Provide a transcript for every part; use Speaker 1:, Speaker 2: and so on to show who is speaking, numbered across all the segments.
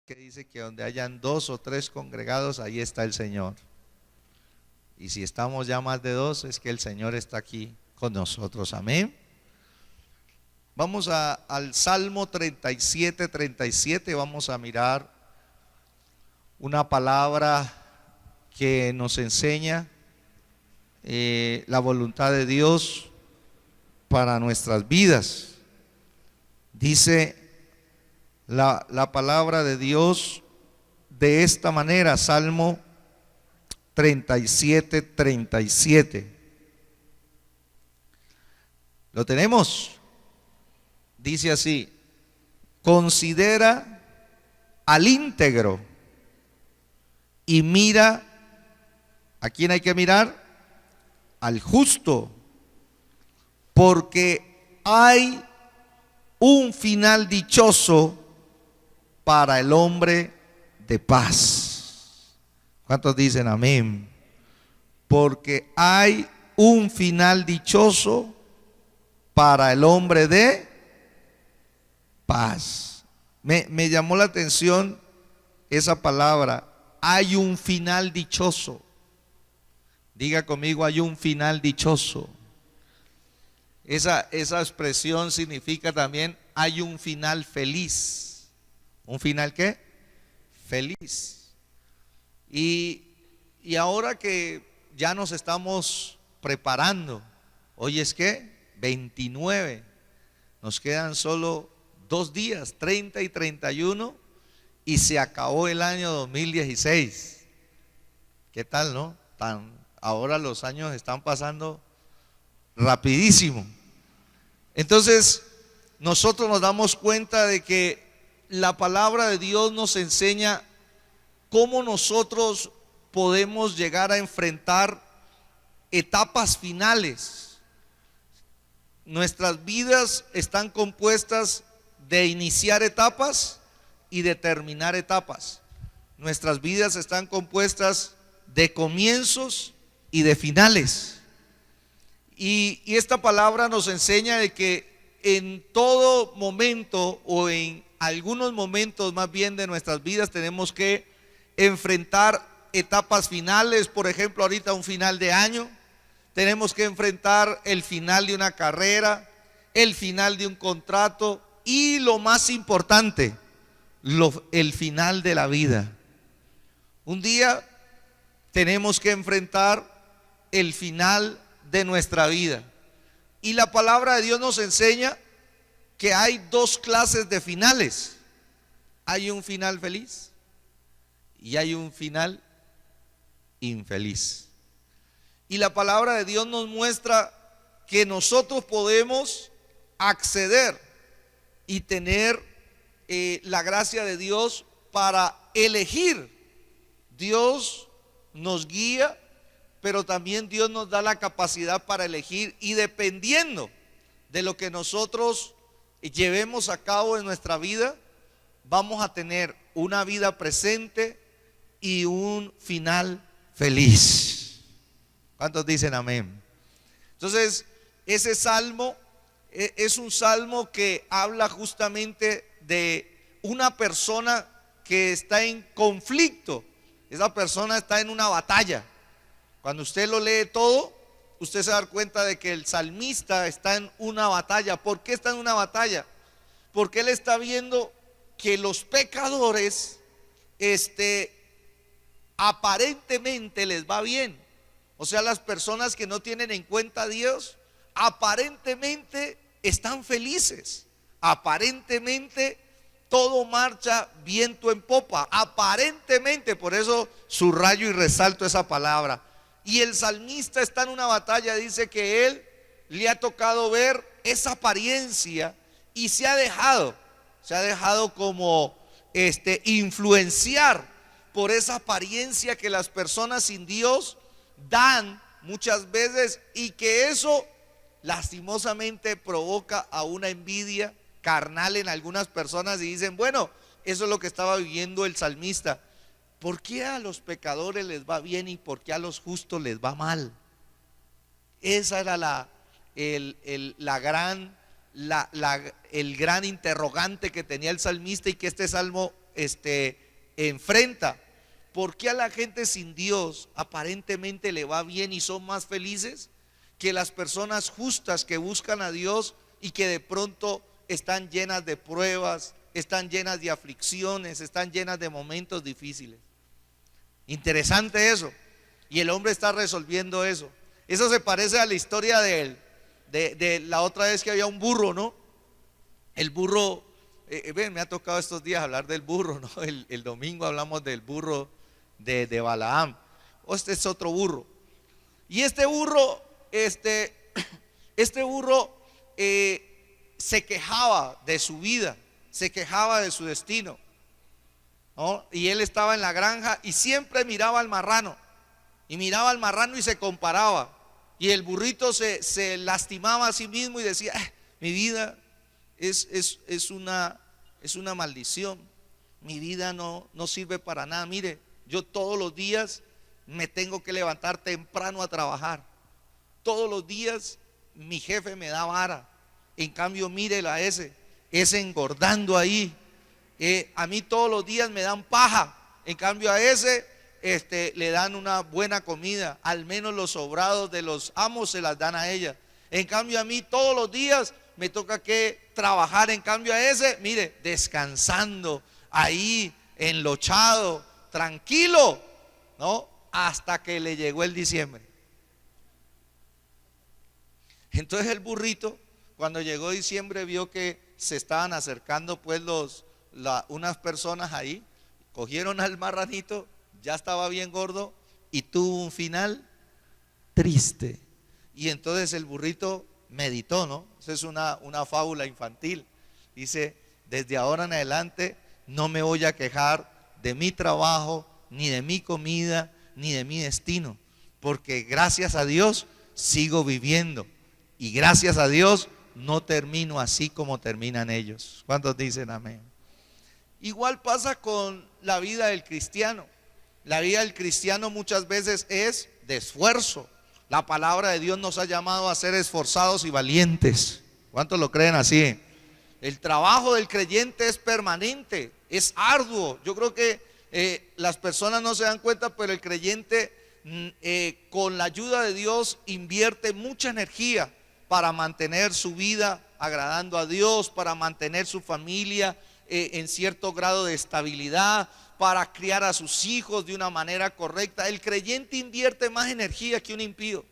Speaker 1: que dice que donde hayan dos o tres congregados, ahí está el Señor. Y si estamos ya más de dos, es que el Señor está aquí con nosotros. Amén. Vamos al Salmo 37. Vamos a mirar una palabra que nos enseña la voluntad de Dios para nuestras vidas. Dice la palabra de Dios de esta manera, Salmo 37. ¿Lo tenemos? Dice así: considera al íntegro y mira. ¿A quién hay que mirar? Al justo, porque hay un final dichoso para el hombre de paz. ¿Cuántos dicen amén? Porque hay un final dichoso para el hombre de paz. Me llamó la atención esa palabra, hay un final dichoso. Diga conmigo, hay un final dichoso. Esa expresión significa también hay un final feliz. ¿Un final qué? Feliz. Y ahora que ya nos estamos preparando, hoy es ¿qué? 29. Nos quedan solo 2 días, 30 y 31, y se acabó el año 2016. ¿Qué tal, no? Ahora los años están pasando rapidísimo. Entonces, nosotros nos damos cuenta de que la palabra de Dios nos enseña cómo nosotros podemos llegar a enfrentar etapas finales. Nuestras vidas están compuestas de iniciar etapas y de terminar etapas. Nuestras vidas están compuestas de comienzos y de finales. Y esta palabra nos enseña de que en todo momento, o en algunos momentos más bien de nuestras vidas, tenemos que enfrentar etapas finales. Por ejemplo, ahorita un final de año, tenemos que enfrentar el final de una carrera, el final de un contrato y lo más importante, el final de la vida. Un día tenemos que enfrentar el final de nuestra vida. Y la palabra de Dios nos enseña que hay 2 clases de finales. Hay un final feliz y hay un final infeliz. Y la palabra de Dios nos muestra que nosotros podemos acceder y tener la gracia de Dios para elegir. Dios nos guía, pero también Dios nos da la capacidad para elegir, y dependiendo de lo que nosotros llevemos a cabo en nuestra vida, vamos a tener una vida presente y un final feliz. ¿Cuántos dicen amén? Entonces, ese salmo es un salmo que habla justamente de una persona que está en conflicto. Esa persona está en una batalla. Cuando usted lo lee todo, usted se da cuenta de que el salmista está en una batalla. ¿Por qué está en una batalla? Porque él está viendo que los pecadores aparentemente les va bien. O sea, las personas que no tienen en cuenta a Dios aparentemente están felices. Aparentemente todo marcha viento en popa. Aparentemente, por eso subrayo y resalto esa palabra. Y el salmista está en una batalla. Dice que él le ha tocado ver esa apariencia y se ha dejado como influenciar por esa apariencia que las personas sin Dios dan muchas veces, y que eso lastimosamente provoca a una envidia carnal en algunas personas, y dicen, bueno, eso es lo que estaba viviendo el salmista. ¿Por qué a los pecadores les va bien y por qué a los justos les va mal? Esa era el gran interrogante que tenía el salmista, y que este salmo enfrenta. ¿Por qué a la gente sin Dios aparentemente le va bien y son más felices que las personas justas que buscan a Dios y que de pronto están llenas de pruebas, están llenas de aflicciones, están llenas de momentos difíciles? Interesante eso. Y el hombre está resolviendo eso. Eso se parece a la historia de la otra vez que había un burro, ¿no? El burro, me ha tocado estos días hablar del burro, ¿no? El domingo hablamos del burro de Balaam. Este es otro burro. Y este burro se quejaba de su vida, se quejaba de su destino, ¿no? Y él estaba en la granja y siempre miraba al marrano. Y miraba al marrano y se comparaba. Y el burrito se lastimaba a sí mismo y decía: mi vida es una maldición. Mi vida no sirve para nada. Mire, yo todos los días me tengo que levantar temprano a trabajar. Todos los días mi jefe me da vara. En cambio, mírela ese engordando ahí. A mí todos los días me dan paja. En cambio a ese le dan una buena comida. Al menos los sobrados de los amos se las dan a ella. En cambio a mí todos los días me toca que trabajar. En cambio a ese, mire, descansando ahí, enlochado, tranquilo, ¿no? Hasta que le llegó el diciembre. Entonces el burrito, cuando llegó diciembre, vio que se estaban acercando pues unas personas ahí. Cogieron al marranito, ya estaba bien gordo y tuvo un final triste. Y entonces el burrito meditó, ¿no? Esa es una fábula infantil. Dice: desde ahora en adelante no me voy a quejar de mi trabajo, ni de mi comida, ni de mi destino, porque gracias a Dios sigo viviendo y gracias a Dios no termino así como terminan ellos. ¿Cuántos dicen amén? Igual pasa con la vida del cristiano. La vida del cristiano muchas veces es de esfuerzo. La palabra de Dios nos ha llamado a ser esforzados y valientes. ¿Cuántos lo creen así? El trabajo del creyente es permanente, es arduo. Yo creo que las personas no se dan cuenta, pero el creyente con la ayuda de Dios invierte mucha energía para mantener su vida agradando a Dios, para mantener su familia en cierto grado de estabilidad, para criar a sus hijos de una manera correcta. El creyente invierte más energía que un impío.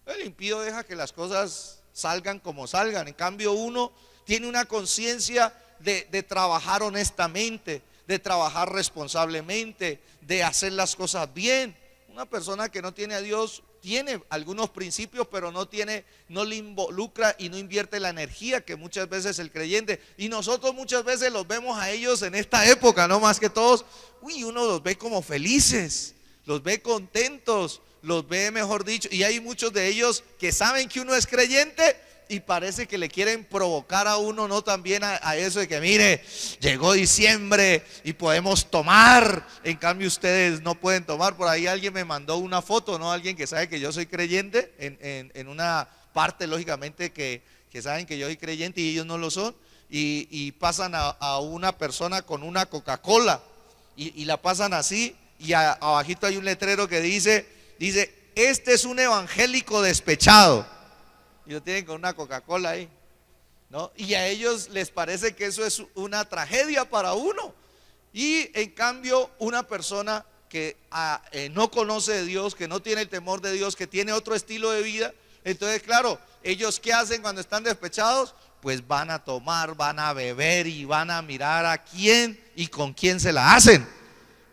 Speaker 1: El impío deja que las cosas salgan como salgan. En cambio, uno tiene una conciencia de trabajar honestamente, de trabajar responsablemente, de hacer las cosas bien. Una persona que no tiene a Dios tiene algunos principios, pero no le involucra y no invierte la energía que muchas veces el creyente. Y nosotros muchas veces los vemos a ellos en esta época, no más que todos. Uno los ve como felices, los ve contentos, los ve, mejor dicho, y hay muchos de ellos que saben que uno es creyente y parece que le quieren provocar a uno, ¿no? También a eso de que mire, llegó diciembre y podemos tomar, en cambio ustedes no pueden tomar. Por ahí alguien me mandó una foto, ¿no? Alguien que sabe que yo soy creyente, en una parte lógicamente que saben que yo soy creyente y ellos no lo son, y pasan a una persona con una Coca-Cola y la pasan así, y abajito hay un letrero que dice, este es un evangélico despechado. Y lo tienen con una Coca-Cola ahí, ¿no? Y a ellos les parece que eso es una tragedia para uno. Y en cambio una persona que no conoce de Dios, que no tiene el temor de Dios, que tiene otro estilo de vida, entonces claro, ellos ¿qué hacen cuando están despechados? Pues van a tomar, van a beber y van a mirar a quién y con quién se la hacen.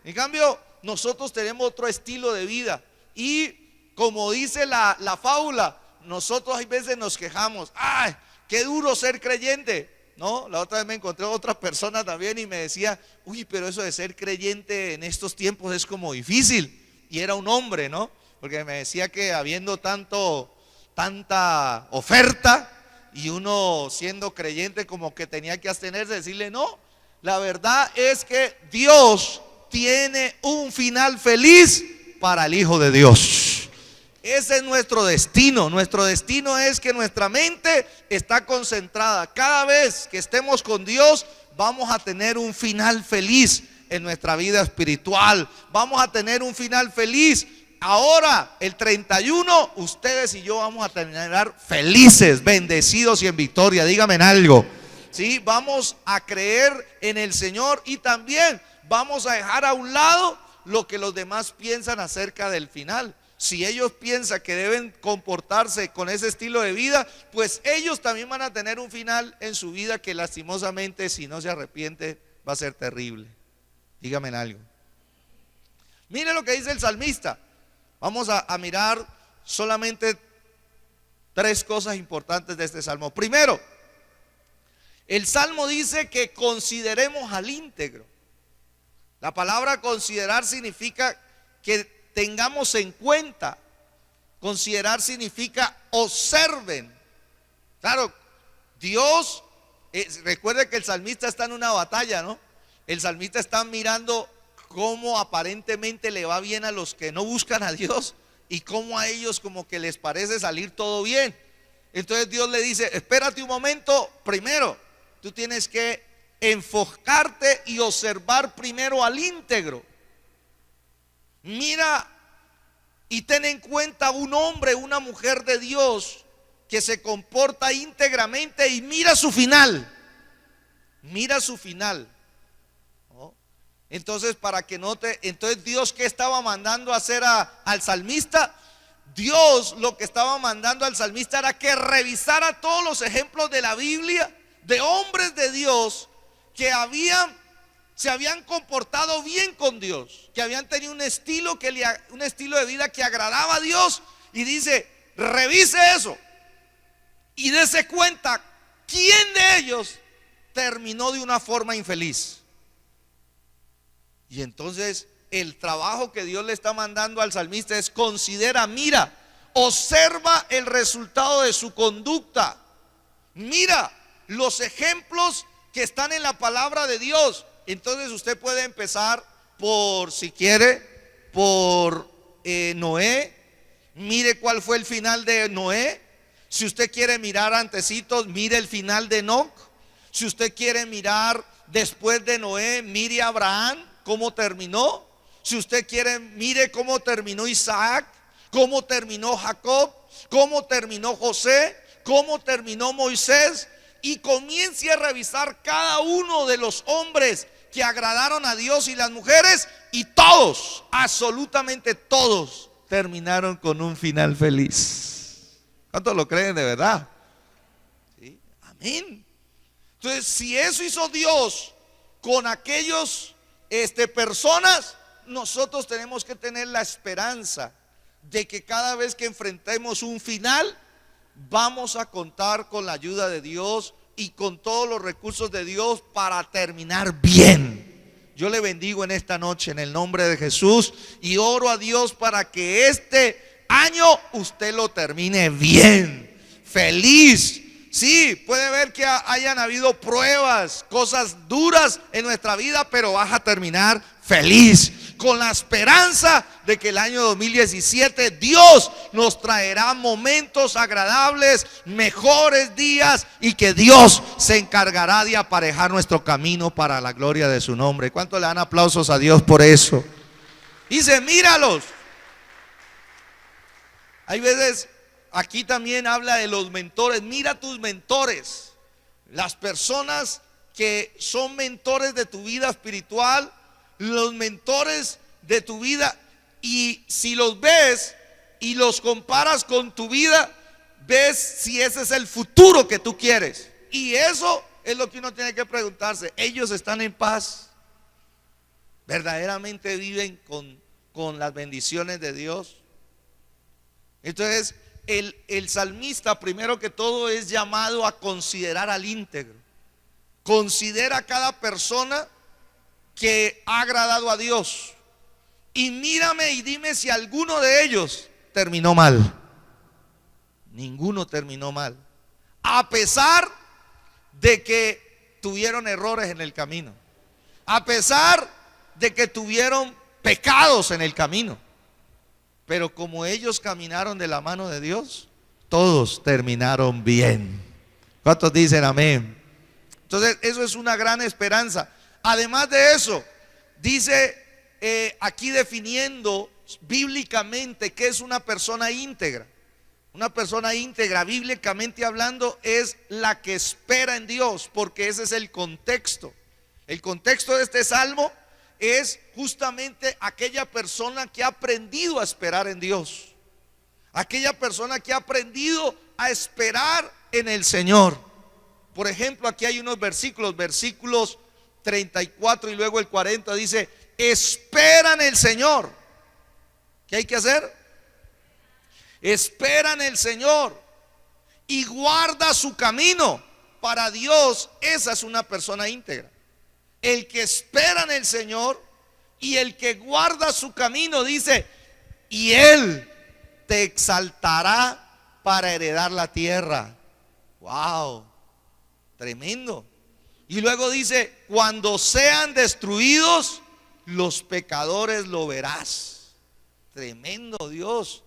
Speaker 1: En cambio nosotros tenemos otro estilo de vida. Y como dice la fábula, nosotros hay veces nos quejamos: ¡ay, qué duro ser creyente! ¿No? La otra vez me encontré otra persona también y me decía: uy, pero eso de ser creyente en estos tiempos es como difícil. Y era un hombre, ¿no? Porque me decía que habiendo tanta oferta y uno siendo creyente como que tenía que abstenerse, decirle: no, la verdad es que Dios tiene un final feliz para el Hijo de Dios. Ese es nuestro destino. Nuestro destino es que nuestra mente está concentrada. Cada vez que estemos con Dios, vamos a tener un final feliz en nuestra vida espiritual. Vamos a tener un final feliz. Ahora, el 31, ustedes y yo vamos a terminar felices, bendecidos y en victoria. Díganme en algo. ¿Sí? Vamos a creer en el Señor y también vamos a dejar a un lado lo que los demás piensan acerca del final. Si ellos piensan que deben comportarse con ese estilo de vida, pues ellos también van a tener un final en su vida que lastimosamente, si no se arrepiente, va a ser terrible. Dígame en algo. Mire lo que dice el salmista. Vamos a mirar solamente 3 cosas importantes de este salmo. Primero, el salmo dice que consideremos al íntegro. La palabra considerar significa que tengamos en cuenta. Considerar significa observen. Claro, Dios, recuerde que el salmista está en una batalla, ¿no? El salmista está mirando cómo aparentemente le va bien a los que no buscan a Dios y cómo a ellos como que les parece salir todo bien. Entonces Dios le dice, espérate un momento, primero tú tienes que enfocarte y observar primero al íntegro. Mira y ten en cuenta un hombre, una mujer de Dios que se comporta íntegramente y mira su final. Mira su final. ¿No? Entonces, para que note, entonces Dios, ¿qué estaba mandando a hacer al salmista? Dios lo que estaba mandando al salmista era que revisara todos los ejemplos de la Biblia de hombres de Dios que se habían comportado bien con Dios, que habían tenido un estilo de vida que agradaba a Dios, y dice, revise eso y dése cuenta quién de ellos terminó de una forma infeliz. Y entonces el trabajo que Dios le está mandando al salmista es considera, mira, observa el resultado de su conducta, mira los ejemplos que están en la palabra de Dios. Entonces usted puede empezar por, si quiere, por Noé. Mire cuál fue el final de Noé. Si usted quiere mirar antecitos, mire el final de Enoc. Si usted quiere mirar después de Noé, mire a Abraham, cómo terminó. Si usted quiere, mire cómo terminó Isaac, cómo terminó Jacob, cómo terminó José, cómo terminó Moisés. Y comience a revisar cada uno de los hombres que agradaron a Dios y las mujeres, y todos, absolutamente todos, terminaron con un final feliz. ¿Cuántos lo creen de verdad? ¿Sí? Amén. Entonces, si eso hizo Dios con aquellos personas, nosotros tenemos que tener la esperanza de que cada vez que enfrentemos un final, vamos a contar con la ayuda de Dios y con todos los recursos de Dios para terminar bien. Yo le bendigo en esta noche en el nombre de Jesús y oro a Dios para que este año usted lo termine bien, feliz. Sí, puede ver que hayan habido pruebas, cosas duras en nuestra vida, pero vas a terminar feliz, con la esperanza de que el año 2017 Dios nos traerá momentos agradables, mejores días, y que Dios se encargará de aparejar nuestro camino para la gloria de su nombre. ¿Cuánto le dan aplausos a Dios por eso? Dice, míralos. Hay veces, aquí también habla de los mentores. Mira tus mentores, las personas que son mentores de tu vida espiritual, los mentores de tu vida, y si los ves y los comparas con tu vida, ves si ese es el futuro que tú quieres. Y eso es lo que uno tiene que preguntarse. ¿Ellos están en paz? ¿Verdaderamente viven con las bendiciones de Dios? Entonces el salmista, primero que todo, es llamado a considerar al íntegro. Considera a cada persona que ha agradado a Dios, y mírame y dime si alguno de ellos terminó mal. Ninguno terminó mal, a pesar de que tuvieron errores en el camino, a pesar de que tuvieron pecados en el camino, pero como ellos caminaron de la mano de Dios, todos terminaron bien. ¿Cuántos dicen amén? Entonces eso es una gran esperanza. Además de eso, dice aquí definiendo bíblicamente qué es una persona íntegra. Una persona íntegra, bíblicamente hablando, es la que espera en Dios, porque ese es el contexto. El contexto de este salmo es justamente aquella persona que ha aprendido a esperar en Dios, aquella persona que ha aprendido a esperar en el Señor. Por ejemplo, aquí hay unos versículos 34 y luego el 40 dice: espera en el Señor. ¿Qué hay que hacer? Espera en el Señor y guarda su camino. Para Dios esa es una persona íntegra. El que espera en el Señor y el que guarda su camino, dice, y Él te exaltará para heredar la tierra. Wow, tremendo. Y luego dice: cuando sean destruidos los pecadores lo verás. Tremendo Dios.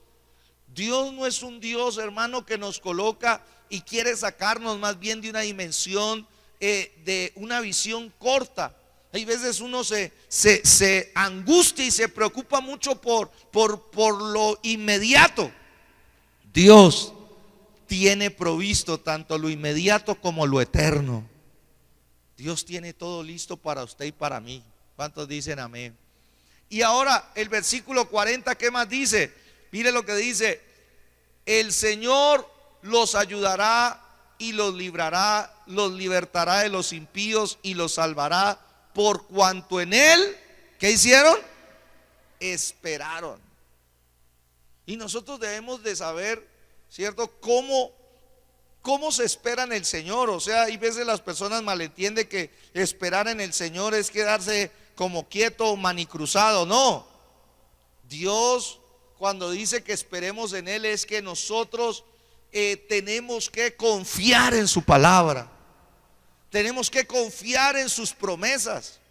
Speaker 1: Dios no es un Dios, hermano, que nos coloca y quiere sacarnos más bien de una dimensión, de una visión corta. Hay veces uno se angustia y se preocupa mucho por lo inmediato. Dios tiene provisto tanto lo inmediato como lo eterno. Dios tiene todo listo para usted y para mí. ¿Cuántos dicen amén? Y ahora el versículo 40, ¿qué más dice? Mire lo que dice: el Señor los ayudará y los librará, los libertará de los impíos y los salvará, por cuanto en Él, ¿qué hicieron? Esperaron. Y nosotros debemos de saber, ¿cierto?, cómo se espera en el Señor. O sea, hay veces las personas malentienden que esperar en el Señor es quedarse como quieto o manicruzado. No, Dios, cuando dice que esperemos en Él, es que nosotros tenemos que confiar en su palabra, tenemos que confiar en sus promesas,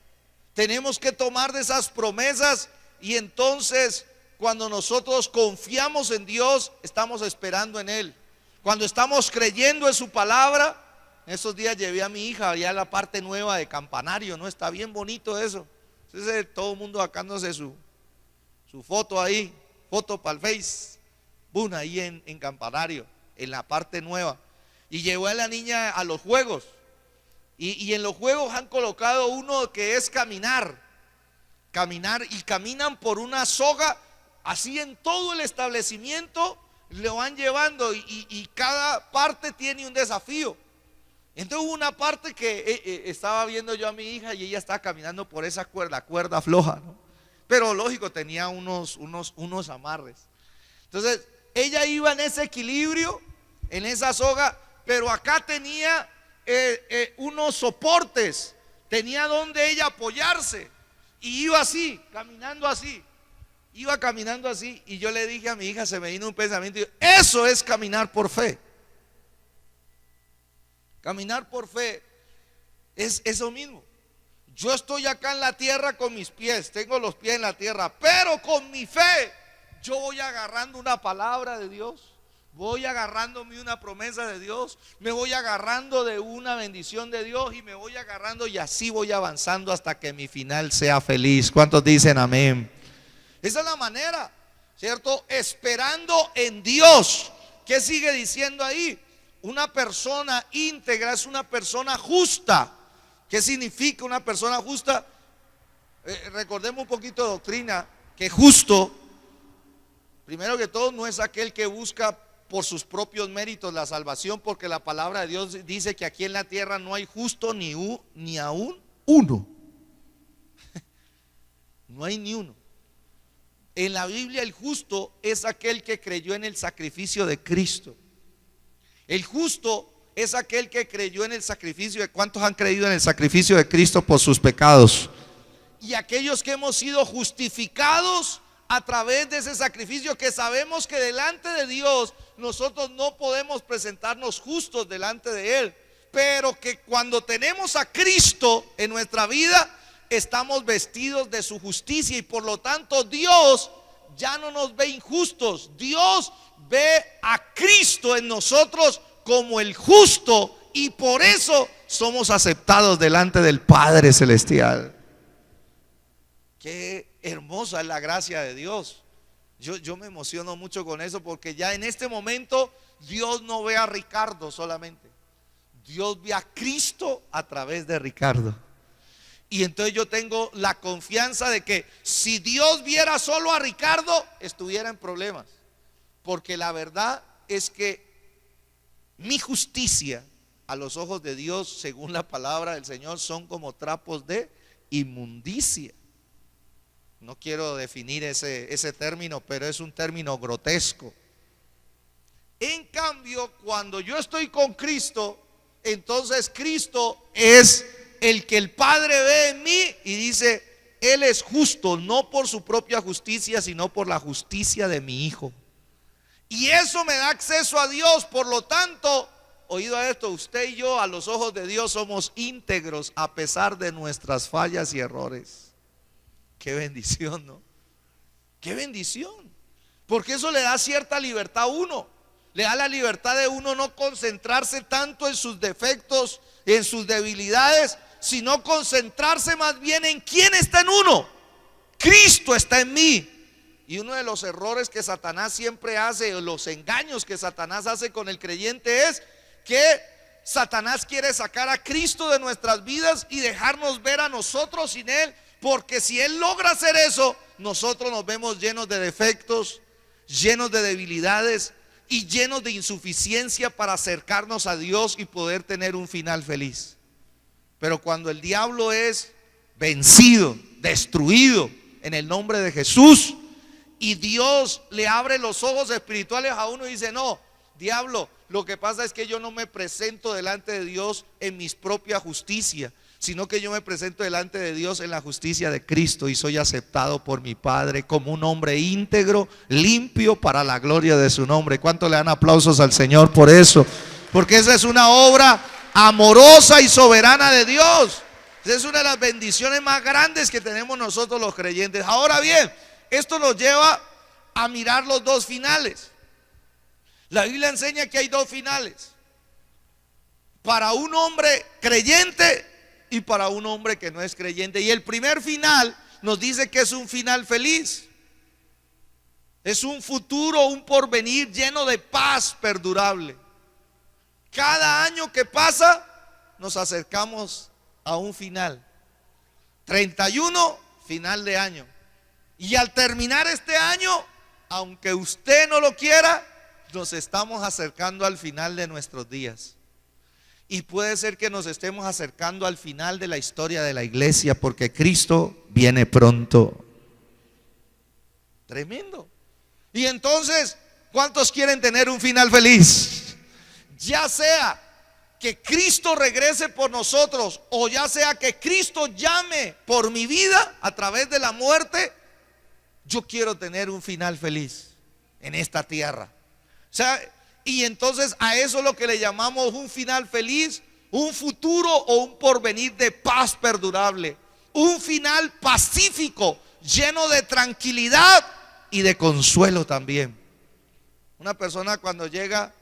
Speaker 1: tenemos que tomar de esas promesas. Y entonces, cuando nosotros confiamos en Dios, estamos esperando en Él. Cuando estamos creyendo en su palabra. En esos días llevé a mi hija allá a la parte nueva de Campanario, ¿no? Está bien bonito eso. Entonces todo el mundo sacándose su foto ahí, foto para el Face, boom, ahí en Campanario, en la parte nueva. Y llevó a la niña a los juegos. Y en los juegos han colocado uno que es caminar, y caminan por una soga, así en todo el establecimiento lo van llevando, y cada parte tiene un desafío. Entonces hubo una parte que estaba viendo yo a mi hija y ella estaba caminando por esa cuerda floja, ¿no? Pero lógico, tenía unos amarres. Entonces ella iba en ese equilibrio, en esa soga, pero acá tenía unos soportes, tenía donde ella apoyarse, y iba así, caminando así. Iba caminando así, y yo le dije a mi hija, se me vino un pensamiento, y eso es caminar por fe. Caminar por fe es eso mismo. Yo estoy acá en la tierra con mis pies, tengo los pies en la tierra, pero con mi fe yo voy agarrando una palabra de Dios, voy agarrándome una promesa de Dios, me voy agarrando de una bendición de Dios, y me voy agarrando, y así voy avanzando hasta que mi final sea feliz. ¿Cuántos dicen amén? Esa es la manera, ¿cierto? Esperando en Dios. ¿Qué sigue diciendo ahí? Una persona íntegra es una persona justa. ¿Qué significa una persona justa? Recordemos un poquito de doctrina, que justo, primero que todo, no es aquel que busca por sus propios méritos la salvación, porque la palabra de Dios dice que aquí en la tierra no hay justo ni aún uno. No hay ni uno. En la Biblia el justo es aquel que creyó en el sacrificio de Cristo. El justo es aquel que creyó en el sacrificio de... ¿Cuántos han creído en el sacrificio de Cristo por sus pecados? Y aquellos que hemos sido justificados a través de ese sacrificio, que sabemos que delante de Dios nosotros no podemos presentarnos justos delante de Él, pero que cuando tenemos a Cristo en nuestra vida, estamos vestidos de su justicia, y por lo tanto Dios ya no nos ve injustos. Dios ve a Cristo en nosotros como el justo, y por eso somos aceptados delante del Padre Celestial. Qué hermosa es la gracia de Dios. Yo me emociono mucho con eso, porque ya en este momento Dios no ve a Ricardo solamente, Dios ve a Cristo a través de Ricardo. Y entonces yo tengo la confianza de que si Dios viera solo a Ricardo, estuviera en problemas, porque la verdad es que mi justicia a los ojos de Dios, según la palabra del Señor, son como trapos de inmundicia. No quiero definir ese término, pero es un término grotesco. En cambio, cuando yo estoy con Cristo, entonces Cristo es el que el Padre ve en mí y dice: Él es justo, no por su propia justicia, sino por la justicia de mi Hijo. Y eso me da acceso a Dios. Por lo tanto, oído a esto, usted y yo a los ojos de Dios somos íntegros a pesar de nuestras fallas y errores. Qué bendición, ¿no? Qué bendición. Porque eso le da cierta libertad a uno. Le da la libertad de uno no concentrarse tanto en sus defectos, en sus debilidades, sino concentrarse más bien en quién está en uno. Cristo está en mí. Y uno de los errores que Satanás siempre hace, o los engaños que Satanás hace con el creyente, es que Satanás quiere sacar a Cristo de nuestras vidas y dejarnos ver a nosotros sin Él. Porque si Él logra hacer eso, nosotros nos vemos llenos de defectos, llenos de debilidades y llenos de insuficiencia para acercarnos a Dios y poder tener un final feliz. Pero cuando el diablo es vencido, destruido en el nombre de Jesús, y Dios le abre los ojos espirituales a uno y dice: no, diablo, lo que pasa es que yo no me presento delante de Dios en mis propia justicia, sino que yo me presento delante de Dios en la justicia de Cristo y soy aceptado por mi Padre como un hombre íntegro, limpio, para la gloria de su nombre. ¿Cuánto le dan aplausos al Señor por eso? Porque esa es una obra amorosa y soberana de Dios. Esa es una de las bendiciones más grandes que tenemos nosotros los creyentes. Ahora bien, esto nos lleva a mirar los dos finales. La Biblia enseña que hay dos finales: para un hombre creyente y para un hombre que no es creyente. Y el primer final nos dice que es un final feliz. Es un futuro, un porvenir lleno de paz perdurable. Cada año que pasa nos acercamos a un final. 31, final de año. Y al terminar este año, aunque usted no lo quiera, nos estamos acercando al final de nuestros días. Y puede ser que nos estemos acercando al final de la historia de la iglesia, porque Cristo viene pronto. Tremendo. Y entonces, ¿cuántos quieren tener un final feliz? Ya sea que Cristo regrese por nosotros, o ya sea que Cristo llame por mi vida a través de la muerte, yo quiero tener un final feliz en esta tierra. O sea, y entonces a eso es lo que le llamamos un final feliz, un futuro o un porvenir de paz perdurable, un final pacífico, lleno de tranquilidad y de consuelo también. Una persona cuando llega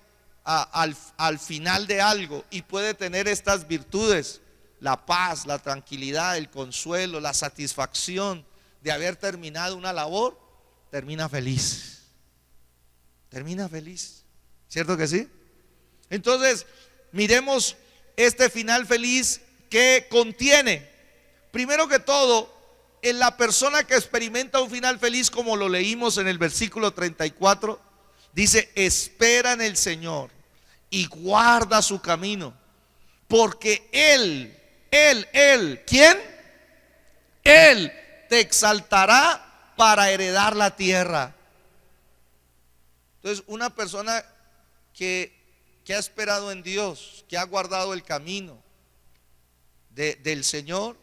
Speaker 1: al final de algo y puede tener estas virtudes, la paz, la tranquilidad, el consuelo, la satisfacción de haber terminado una labor, termina feliz. Termina feliz. ¿Cierto que sí? Entonces, miremos este final feliz que contiene, primero que todo, en la persona que experimenta un final feliz, como lo leímos en el versículo 34, dice: espera en el Señor y guarda su camino, porque Él, ¿quién? Él te exaltará para heredar la tierra. Entonces, una persona que ha esperado en Dios, que ha guardado el camino del Señor,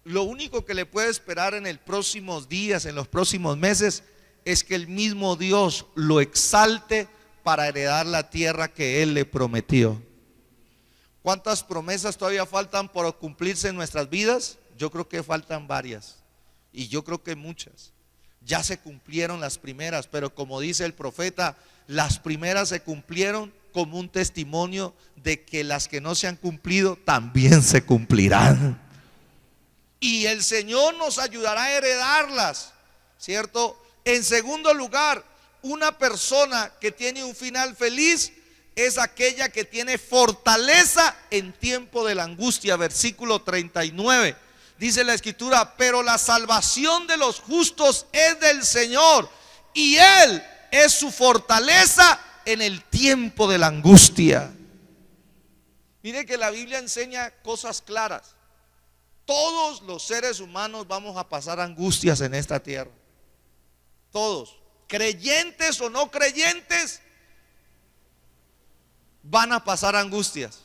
Speaker 1: lo único que le puede esperar en los próximos días, en los próximos meses, es que el mismo Dios lo exalte para heredar la tierra que Él le prometió. ¿Cuántas promesas todavía faltan por cumplirse en nuestras vidas? Yo creo que faltan varias, y yo creo que muchas. Ya se cumplieron las primeras, pero como dice el profeta, las primeras se cumplieron como un testimonio de que las que no se han cumplido también se cumplirán. Y el Señor nos ayudará a heredarlas, ¿cierto? En segundo lugar, una persona que tiene un final feliz es aquella que tiene fortaleza en tiempo de la angustia. Versículo 39, dice la escritura: pero la salvación de los justos es del Señor, y Él es su fortaleza en el tiempo de la angustia. Mire que la Biblia enseña cosas claras. Todos los seres humanos vamos a pasar angustias en esta tierra. Todos, creyentes o no creyentes, van a pasar angustias.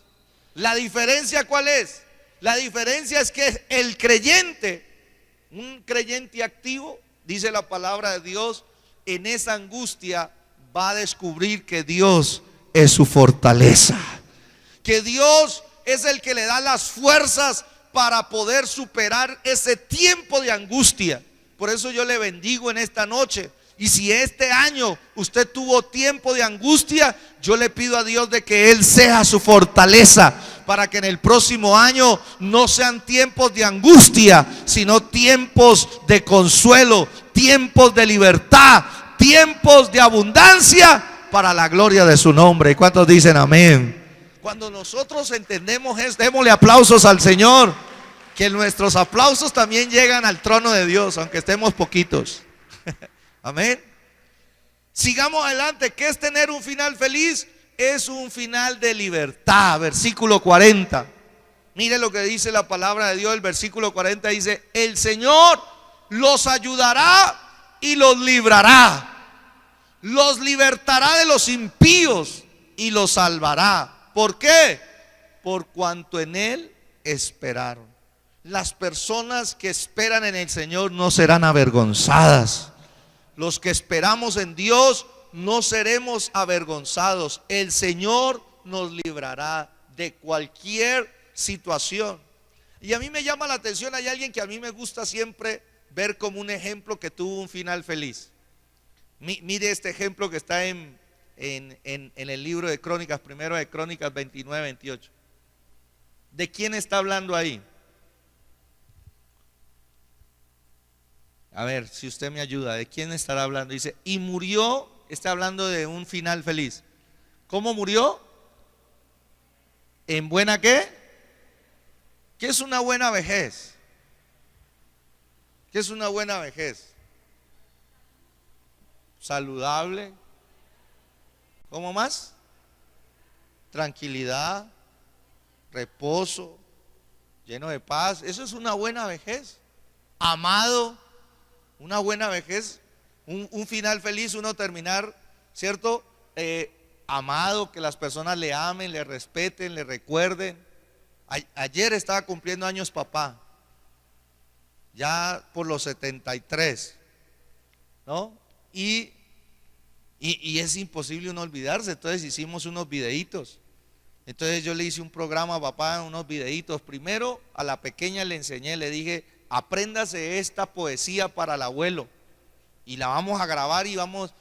Speaker 1: La diferencia, ¿cuál es? La diferencia es que el creyente, un creyente activo, dice la palabra de Dios, en esa angustia va a descubrir que Dios es su fortaleza, que Dios es el que le da las fuerzas para poder superar ese tiempo de angustia. Por eso yo le bendigo en esta noche. Y si este año usted tuvo tiempo de angustia, yo le pido a Dios de que Él sea su fortaleza, para que en el próximo año no sean tiempos de angustia, sino tiempos de consuelo, tiempos de libertad, tiempos de abundancia para la gloria de su nombre. ¿Cuántos dicen amén? Cuando nosotros entendemos esto, démosle aplausos al Señor, que nuestros aplausos también llegan al trono de Dios, aunque estemos poquitos. Amén. Sigamos adelante. ¿Qué es tener un final feliz? Es un final de libertad. Versículo 40. Mire lo que dice la palabra de Dios. El versículo 40 dice: el Señor los ayudará y los librará, los libertará de los impíos y los salvará. ¿Por qué? Por cuanto en Él esperaron. Las personas que esperan en el Señor no serán avergonzadas. Los que esperamos en Dios no seremos avergonzados. El Señor nos librará de cualquier situación. Y a mí me llama la atención, hay alguien que a mí me gusta siempre ver como un ejemplo que tuvo un final feliz. Mire este ejemplo que está en el libro de Crónicas, primero de Crónicas 29-28. ¿De quién está hablando ahí? A ver, si usted me ayuda, ¿de quién estará hablando? Dice, y murió, está hablando de un final feliz. ¿Cómo murió? ¿En buena qué? ¿Qué es una buena vejez? ¿Qué es una buena vejez? Saludable. ¿Cómo más? Tranquilidad, reposo, lleno de paz. Eso es una buena vejez. Amado. Una buena vejez, un final feliz, uno terminar, ¿cierto? Amado, que las personas le amen, le respeten, le recuerden. Ayer estaba cumpliendo años papá, ya por los 73, ¿no? Y es imposible uno olvidarse. Entonces hicimos unos videitos. Entonces yo le hice un programa a papá, unos videitos. Primero a la pequeña le enseñé, le dije: apréndase esta poesía para el abuelo, y la vamos a grabar y vamos.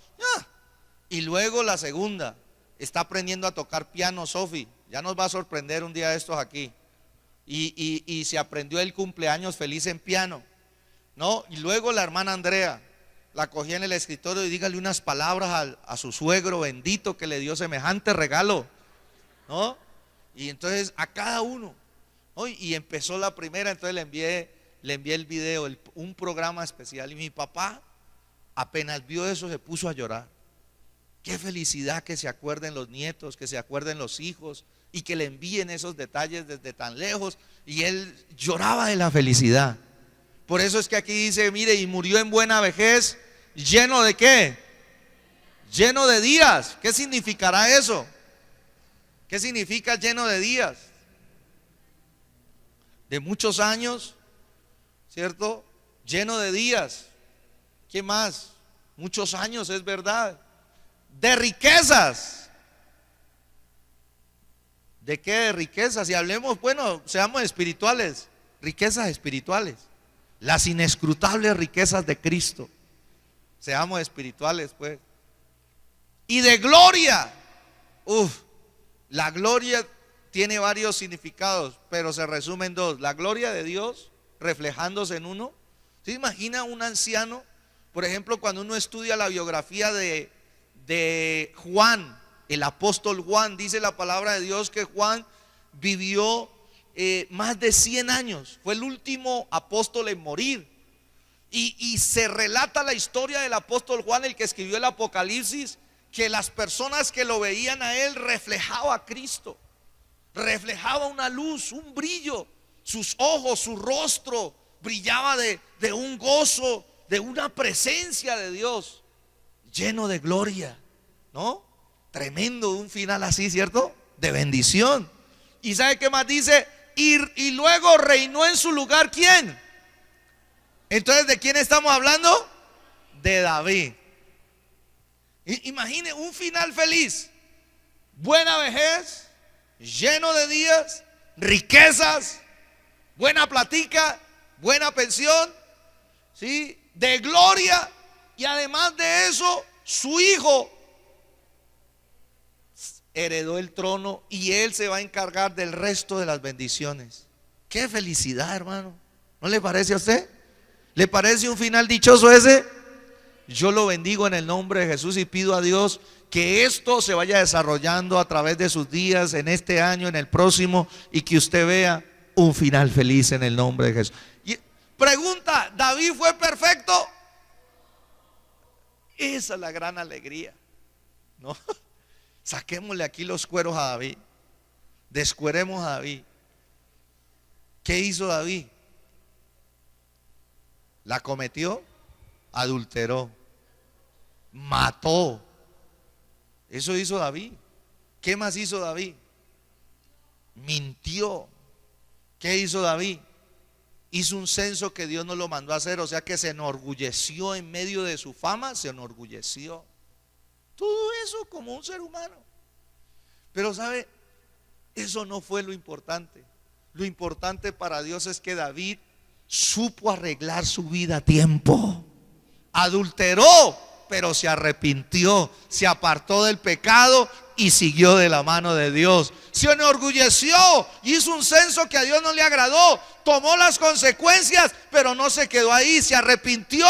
Speaker 1: Y luego la segunda, está aprendiendo a tocar piano Sofi, ya nos va a sorprender un día de estos aquí. Y se aprendió el cumpleaños feliz en piano, ¿no? Y luego la hermana Andrea, la cogí en el escritorio y dígale unas palabras a su suegro bendito que le dio semejante regalo, ¿no? Y entonces a cada uno, ¿no? Y empezó la primera, entonces le envié el video, un programa especial, y mi papá apenas vio eso se puso a llorar. Qué felicidad que se acuerden los nietos, que se acuerden los hijos y que le envíen esos detalles desde tan lejos, y él lloraba de la felicidad. Por eso es que aquí dice, mire, y murió en buena vejez, lleno de ¿qué? Lleno de días. ¿Qué significará eso? ¿Qué significa lleno de días? De muchos años, ¿cierto? Lleno de días. ¿Qué más? Muchos años, es verdad. De riquezas. ¿De qué? De riquezas. Y hablemos, bueno, seamos espirituales. Riquezas espirituales. Las inescrutables riquezas de Cristo. Seamos espirituales, pues. Y de gloria. La gloria tiene varios significados, pero se resume en dos. La gloria de Dios reflejándose en uno. ¿Se imagina un anciano? Por ejemplo, cuando uno estudia la biografía de Juan, el apóstol Juan, dice la palabra de Dios que Juan vivió más de 100 años. Fue el último apóstol en morir. Y se relata la historia del apóstol Juan, el que escribió el Apocalipsis, que las personas que lo veían a él reflejaba a Cristo, reflejaba una luz, un brillo. Sus ojos, su rostro brillaba de un gozo, de una presencia de Dios, lleno de gloria, ¿no? Tremendo, un final así, ¿cierto? De bendición. ¿Y sabe qué más dice? Y luego reinó en su lugar, ¿quién? Entonces, ¿de quién estamos hablando? De David. Imagine un final feliz, buena vejez, lleno de días, riquezas, buena platica, buena pensión, ¿sí? De gloria. Y además de eso, su hijo heredó el trono y él se va a encargar del resto de las bendiciones. Qué felicidad, hermano. ¿No le parece a usted? ¿Le parece un final dichoso ese? Yo lo bendigo en el nombre de Jesús y pido a Dios que esto se vaya desarrollando a través de sus días, en este año, en el próximo, y que usted vea un final feliz en el nombre de Jesús. Y pregunta, ¿David fue perfecto? Esa es la gran alegría, ¿no? Saquémosle aquí los cueros a David, descueremos a David. ¿Qué hizo David? La cometió, adulteró, mató. Eso hizo David. ¿Qué más hizo David? Mintió. ¿Qué hizo David? Hizo un censo que Dios no lo mandó a hacer, o sea que se enorgulleció en medio de su fama, se enorgulleció. Todo eso como un ser humano. Pero ¿sabe? Eso no fue lo importante. Lo importante para Dios es que David supo arreglar su vida a tiempo. Adulteró, pero se arrepintió, se apartó del pecado y siguió de la mano de Dios. Se enorgulleció, hizo un censo que a Dios no le agradó, tomó las consecuencias, pero no se quedó ahí, se arrepintió,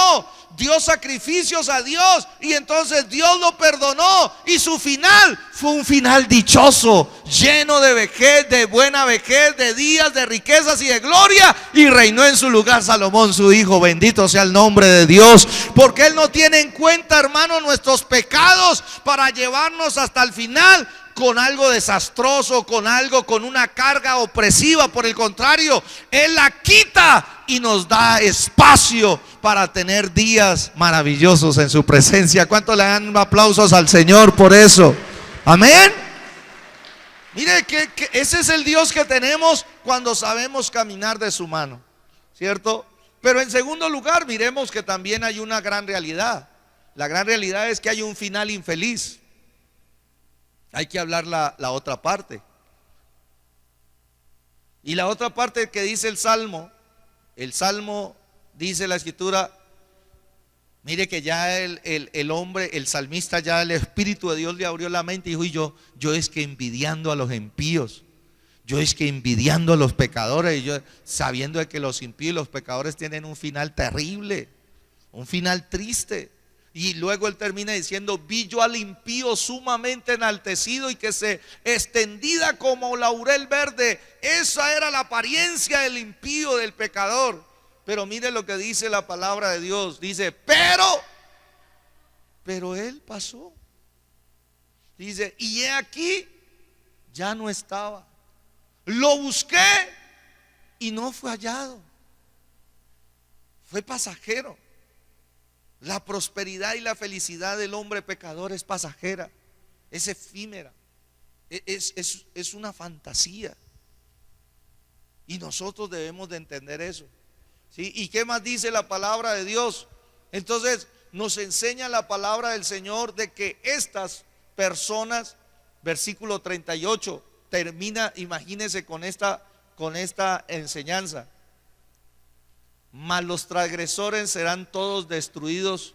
Speaker 1: dio sacrificios a Dios y entonces Dios lo perdonó y su final fue un final dichoso, lleno de vejez, de buena vejez, de días, de riquezas y de gloria, y reinó en su lugar Salomón su hijo. Bendito sea el nombre de Dios, porque Él no tiene en cuenta, hermano, nuestros pecados para llevarnos hasta el final con algo desastroso, con una carga opresiva. Por el contrario, Él la quita y nos da espacio para tener días maravillosos en su presencia. ¿Cuánto le dan aplausos al Señor por eso? Amén. Mire que ese es el Dios que tenemos cuando sabemos caminar de su mano, ¿cierto? Pero en segundo lugar, miremos que también hay una gran realidad. La gran realidad es que hay un final infeliz. Hay que hablar la otra parte. Y la otra parte que dice el Salmo dice la Escritura, mire que ya el hombre, el salmista, ya el Espíritu de Dios le abrió la mente y dijo: yo es que envidiando a los impíos, yo es que envidiando a los pecadores, y yo sabiendo de que los impíos y los pecadores tienen un final terrible, un final triste. Y luego él termina diciendo: vi yo al impío sumamente enaltecido y que se extendida como laurel verde. Esa era la apariencia del impío, del pecador. Pero mire lo que dice la palabra de Dios. Dice: pero él pasó. Dice: y he aquí, ya no estaba. Lo busqué y no fue hallado. Fue pasajero. La prosperidad y la felicidad del hombre pecador es pasajera, es efímera, es una fantasía. Y nosotros debemos de entender eso, ¿sí? ¿Y qué más dice la palabra de Dios? Entonces nos enseña la palabra del Señor de que estas personas, versículo 38, termina, imagínense con esta enseñanza: mas los transgresores serán todos destruidos,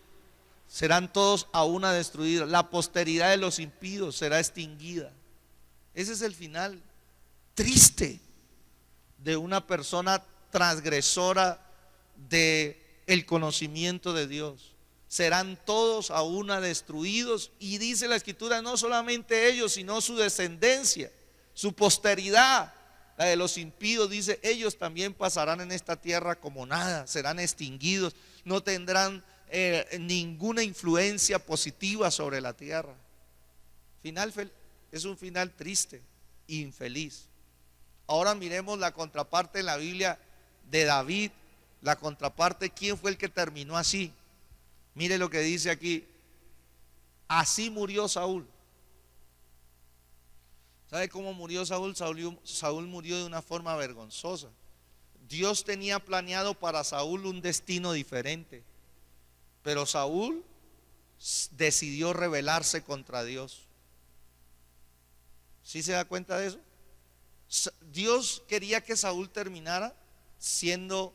Speaker 1: serán todos a una destruidos. La posteridad de los impíos será extinguida. Ese es el final triste de una persona transgresora de el conocimiento de Dios. Serán todos a una destruidos, y dice la Escritura, no solamente ellos, sino su descendencia, su posteridad, la de los impíos. Dice, ellos también pasarán en esta tierra como nada, serán extinguidos, no tendrán ninguna influencia positiva sobre la tierra. Es un final triste, infeliz. Ahora miremos la contraparte en la Biblia de David. La contraparte, ¿quién fue el que terminó así? Mire lo que dice aquí: así murió Saúl. ¿Sabe cómo murió Saúl? Saúl murió de una forma vergonzosa. Dios tenía planeado para Saúl un destino diferente, pero Saúl decidió rebelarse contra Dios. ¿Sí se da cuenta de eso? Dios quería que Saúl terminara siendo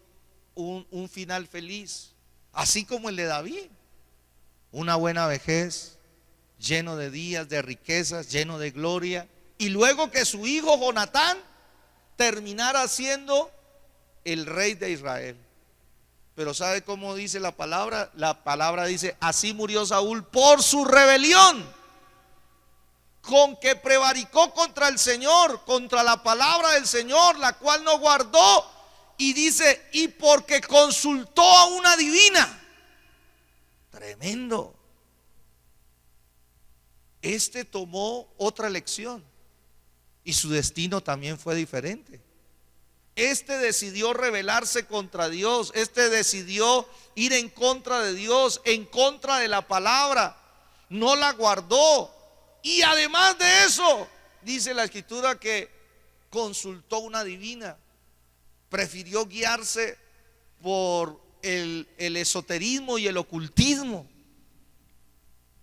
Speaker 1: un final feliz, así como el de David, una buena vejez, lleno de días, de riquezas, lleno de gloria, y luego que su hijo Jonatán terminara siendo el rey de Israel. Pero ¿sabe cómo dice la palabra? La palabra dice, así murió Saúl por su rebelión, con que prevaricó contra el Señor, contra la palabra del Señor, la cual no guardó. Y dice, y porque consultó a una divina. Tremendo. Este tomó otra elección y su destino también fue diferente. Este decidió rebelarse contra Dios. Este decidió ir en contra de Dios, en contra de la palabra. No la guardó. Y además de eso, dice la Escritura que consultó una divina. Prefirió guiarse por el esoterismo y el ocultismo.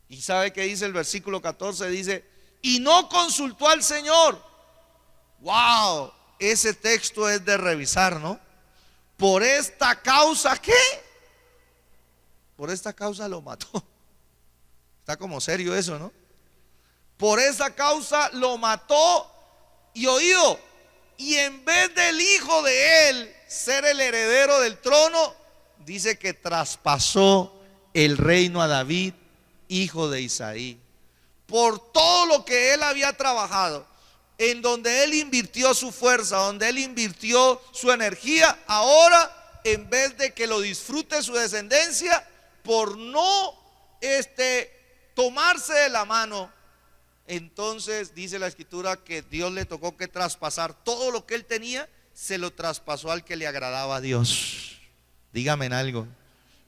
Speaker 1: Y sabe que dice el versículo 14, dice, y no consultó al Señor. Wow, ese texto es de revisar, ¿no? Por esta causa, ¿qué? Por esta causa lo mató. Está como serio eso, ¿no? Por esa causa lo mató. Y oído, y en vez del hijo de él ser el heredero del trono, dice que traspasó el reino a David, hijo de Isaí. Por todo lo que él había trabajado, en donde él invirtió su fuerza, donde él invirtió su energía, ahora en vez de que lo disfrute su descendencia, por no tomarse de la mano, entonces dice la Escritura que Dios le tocó que traspasar todo lo que él tenía, se lo traspasó al que le agradaba a Dios. Dígame en algo.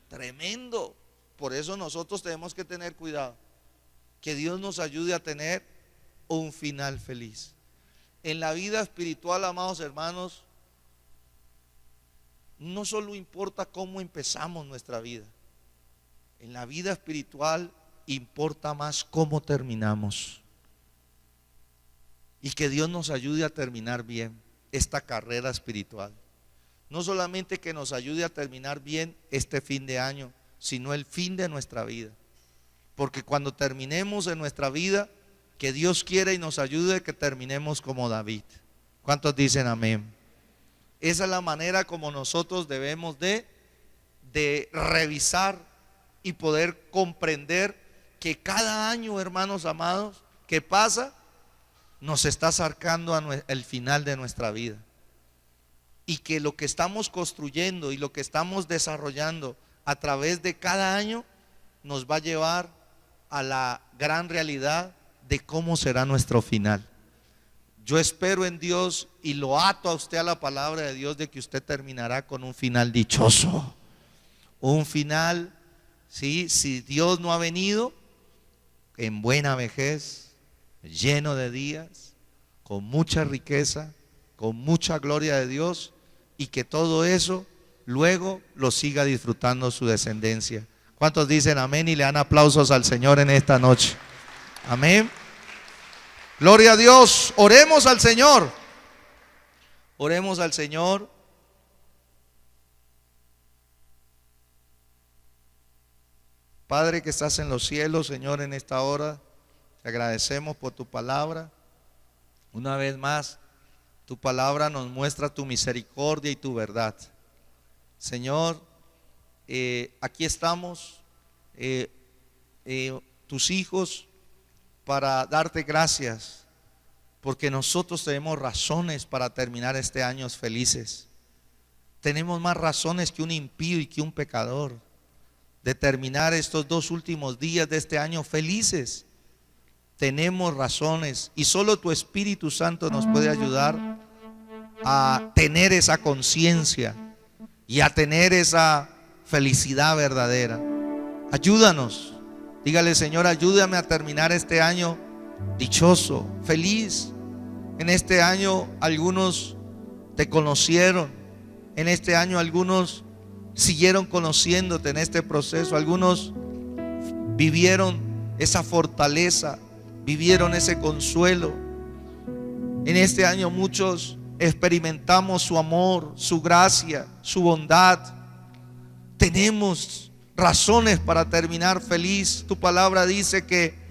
Speaker 1: Tremendo. Por eso nosotros tenemos que tener cuidado, que Dios nos ayude a tener un final feliz. En la vida espiritual, amados hermanos, no solo importa cómo empezamos nuestra vida. En la vida espiritual importa más cómo terminamos. Y que Dios nos ayude a terminar bien esta carrera espiritual. No solamente que nos ayude a terminar bien este fin de año, sino el fin de nuestra vida. Porque cuando terminemos en nuestra vida, que Dios quiera y nos ayude que terminemos como David. ¿Cuántos dicen amén? Esa es la manera como nosotros debemos de revisar y poder comprender que cada año, hermanos amados, que pasa, nos está acercando al final de nuestra vida. Y que lo que estamos construyendo y lo que estamos desarrollando a través de cada año nos va a llevar a la gran realidad de cómo será nuestro final. Yo espero en Dios y lo ato a usted a la palabra de Dios de que usted terminará con un final dichoso. Un final, ¿sí? Si Dios no ha venido, en buena vejez, lleno de días, con mucha riqueza, con mucha gloria de Dios, y que todo eso luego lo siga disfrutando su descendencia. ¿Cuántos dicen amén y le dan aplausos al Señor en esta noche? Amén. Gloria a Dios. Oremos al Señor. Oremos al Señor. Padre que estás en los cielos, Señor, en esta hora te agradecemos por tu palabra. Una vez más, tu palabra nos muestra tu misericordia y tu verdad. Señor, aquí estamos, tus hijos, para darte gracias, porque nosotros tenemos razones para terminar este año felices. Tenemos más razones que un impío y que un pecador de terminar estos 2 últimos días de este año felices. Tenemos razones y solo tu Espíritu Santo nos puede ayudar a tener esa conciencia y a tener esa felicidad verdadera. Ayúdanos. Dígale: Señor, ayúdame a terminar este año dichoso, feliz. En este año algunos te conocieron. En este año algunos siguieron conociéndote en este proceso. Algunos vivieron esa fortaleza, vivieron ese consuelo. En este año muchos experimentamos su amor, su gracia, su bondad. Tenemos razones para terminar feliz. Tu palabra dice que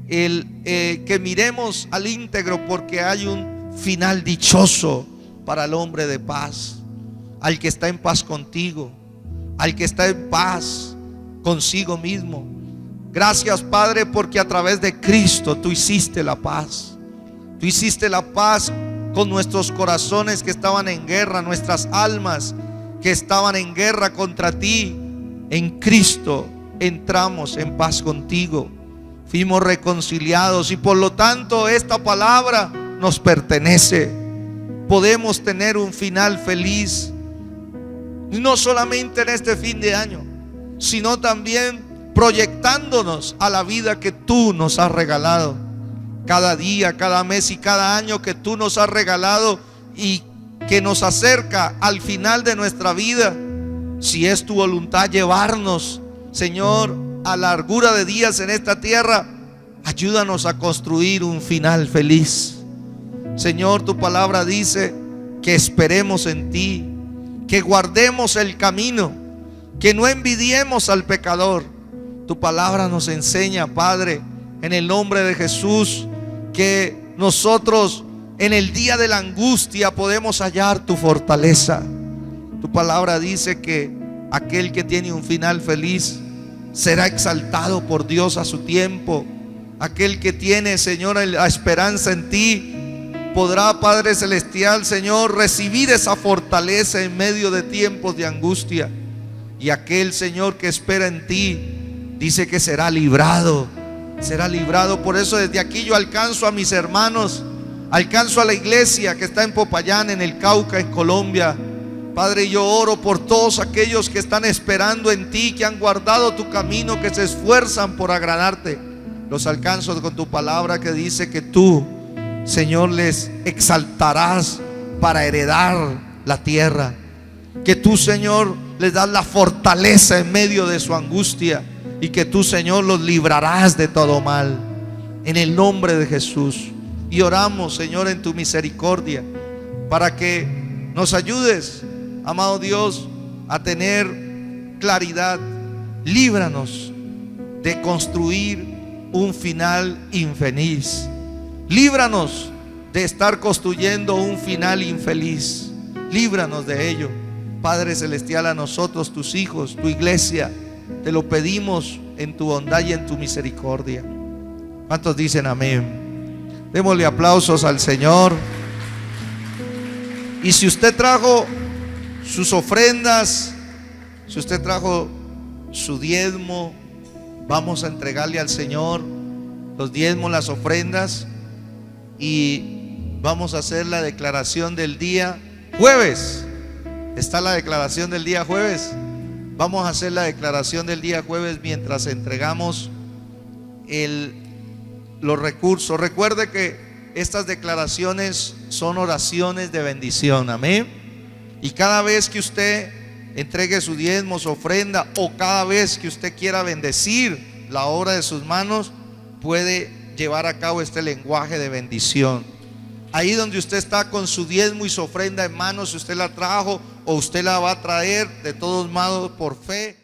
Speaker 1: que miremos al íntegro, porque hay un final dichoso para el hombre de paz, al que está en paz contigo, al que está en paz consigo mismo. Gracias, Padre, porque a través de Cristo tú hiciste la paz. Tú hiciste la paz con nuestros corazones que estaban en guerra, nuestras almas que estaban en guerra contra ti. En Cristo entramos en paz contigo, fuimos reconciliados y por lo tanto esta palabra nos pertenece. Podemos tener un final feliz, no solamente en este fin de año, sino también proyectándonos a la vida que tú nos has regalado. Cada día, cada mes y cada año que tú nos has regalado y que nos acerca al final de nuestra vida. Si es tu voluntad llevarnos, Señor, a largura de días en esta tierra, ayúdanos a construir un final feliz. Señor, tu palabra dice que esperemos en ti, que guardemos el camino, que no envidiemos al pecador. Tu palabra nos enseña, Padre, en el nombre de Jesús, que nosotros en el día de la angustia podemos hallar tu fortaleza. Tu palabra dice que aquel que tiene un final feliz será exaltado por Dios a su tiempo. Aquel que tiene, Señor, la esperanza en ti podrá, Padre celestial, Señor, recibir esa fortaleza en medio de tiempos de angustia. Y aquel, Señor, que espera en ti, dice que será librado. Será librado. Por eso desde aquí yo alcanzo a mis hermanos, alcanzo a la iglesia que está en Popayán, en el Cauca, en Colombia. Padre, yo oro por todos aquellos que están esperando en ti, que han guardado tu camino, que se esfuerzan por agradarte. Los alcanzo con tu palabra que dice que tú, Señor, les exaltarás para heredar la tierra. Que tú, Señor, les das la fortaleza en medio de su angustia. Y que tú, Señor, los librarás de todo mal. En el nombre de Jesús. Y oramos, Señor, en tu misericordia, para que nos ayudes, amado Dios, a tener claridad. Líbranos de construir un final infeliz. Líbranos de estar construyendo un final infeliz. Líbranos de ello, Padre celestial. A nosotros, tus hijos, tu iglesia, te lo pedimos en tu bondad y en tu misericordia. ¿Cuántos dicen amén? Démosle aplausos al Señor. Y si usted trajo sus ofrendas, si usted trajo su diezmo, vamos a entregarle al Señor los diezmos, las ofrendas, y vamos a hacer la declaración del día jueves. ¿Está la declaración del día jueves? Vamos a hacer la declaración del día jueves mientras entregamos los recursos. Recuerde que estas declaraciones son oraciones de bendición, amén. Y cada vez que usted entregue su diezmo, su ofrenda, o cada vez que usted quiera bendecir la obra de sus manos, puede llevar a cabo este lenguaje de bendición. Ahí donde usted está con su diezmo y su ofrenda en manos, si usted la trajo o usted la va a traer, de todos modos, por fe,